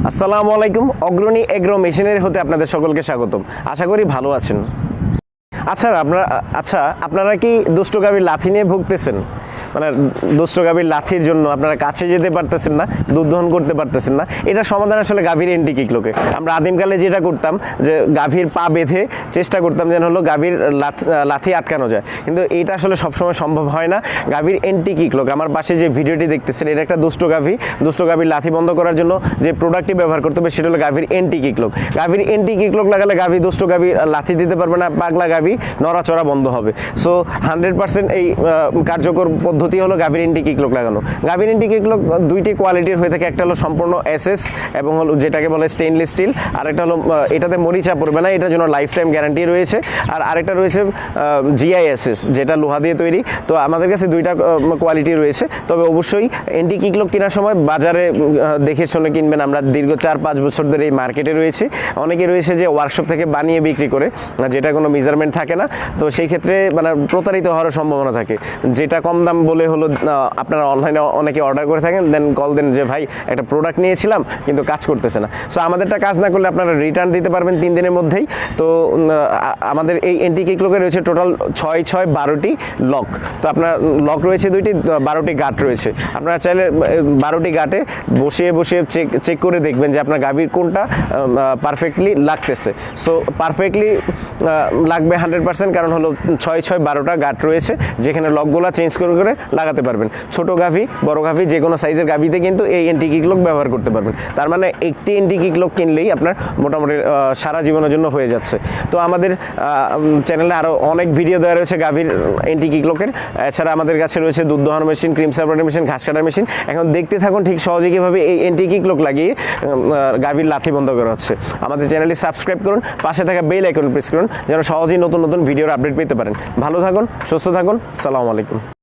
আসসালামু আলাইকুম। অগ্রণী এগ্রো মেশিনারি হতে আপনাদের সকলকে স্বাগতম। আশা করি ভালো আছেন। আপনারা কি দুষ্ট গাভীর লাথি নিয়ে ভুগতেছেন? মানে দুষ্ট গাভীর লাথির জন্য আপনারা কাছে যেতে পারতেছেন না, দুধ দহন করতে পারতেছেন না। এটা সমাধান আসলে গাভীর এন্টিকিক্লোকে। আমরা আদিমকালে যেটা করতাম যে গাভীর পা বেঁধে চেষ্টা করতাম যেন হলো গাভীর লাথি আটকানো যায়, কিন্তু এটা আসলে সবসময় সম্ভব হয় না। গাভীর এন্টিকিক্লোক, আমার পাশে যে ভিডিওটি দেখতেছেন, এটা একটা দুষ্ট গাভীর লাথি বন্ধ করার জন্য যে প্রোডাক্টটি ব্যবহার করতে হবে সেটা হলো গাভীর এন্টিকিক্লোক। গাভীর এন্টিকিক্লোক লাগালে দুষ্ট গাভী লাথি দিতে পারবে না, পাগলা গাভী নড়াচড়া বন্ধ হবে। সো 100% এই কার্যকর পদ্ধতি হলো গাভীর এন্টিকিক্লোক লাগানো। গাভীর এন্টিকিক্লোক দুইটি কোয়ালিটির হয়ে থাকে, একটা হলো সম্পূর্ণ এসএস এবং হলো যেটাকে বলে স্টেইনলেস স্টিল, আর একটা হলো এটাতে মরিচা পড়বে না, এটার জন্য লাইফ টাইম গ্যারান্টি রয়েছে। আর আরেকটা রয়েছে জিআইএসএস, যেটা লোহা দিয়ে তৈরি। তো আমাদের কাছে দুইটা কোয়ালিটি রয়েছে, তবে অবশ্যই এন্টিকিক্লোক কেনার সময় বাজারে দেখে শুনে কিনবেন। আমরা দীর্ঘ 4-5 বছর ধরে এই মার্কেটে রয়েছে। অনেকে রয়েছে যে ওয়ার্কশপ থেকে বানিয়ে বিক্রি করে, যেটা কোনো মেজারমেন্ট থাকে না। তো সেই ক্ষেত্রে মানে প্রতারিত হওয়ার সম্ভাবনা থাকে। যেটা কম দাম বলে হলো আপনারা অনলাইনে অনেকে অর্ডার করে থাকেন, দেন কল দেন যে ভাই একটা প্রোডাক্ট নিয়েছিলাম কিন্তু কাজ করতেছে না। সো আমাদেরটা কাজ না করলে আপনারা রিটার্ন দিতে পারবেন 3 দিনের মধ্যেই। তো আমাদের এই এন্টিকিক্লোকে রয়েছে টোটাল 6-12টি লক। তো আপনার লক রয়েছে 2টি, 12টি গাট রয়েছে। আপনারা চাইলে 12টি গাটে বসিয়ে চেক করে দেখবেন যে আপনার গাভীর কোনটা পারফেক্টলি লাগতেছে। সো পারফেক্টলি লাগবে 100%, কারণ হলো 6-12টা গাট রয়েছে, যেখানে লকগুলো চেঞ্জ করে লাগাতে পারবেন। ছোট গাভী, বড় গাভী, যে কোনো সাইজের গাভীতে কিন্তু এই এন্টিকিক্লোক ব্যবহার করতে পারবেন। তার মানে একটি এন্টিকিক্লোক কিনলেই আপনার মোটামুটি সারা জীবনের জন্য হয়ে যাচ্ছে। তো আমাদের চ্যানেলে আরও অনেক ভিডিও দেওয়া রয়েছে গাভীর এন্টিকিক্লোকের। এছাড়া আমাদের কাছে রয়েছে দুধ দহন মেশিন, ক্রিম সাপ্লাইয়ের মেশিন, ঘাস কাটার মেশিন। এখন দেখতে থাকুন ঠিক সহজে কীভাবে এই এন্টিকিক্লোক লাগিয়ে গাভীর লাথি বন্ধ করা হচ্ছে। আমাদের চ্যানেলটি সাবস্ক্রাইব করুন, পাশে থাকা বেল আইকন প্রেস করুন, যেন সহজেই নতুন ভিডিওর আপডেট পেতে পারেন। ভালো থাকুন, সুস্থ থাকুন। আসসালামু আলাইকুম।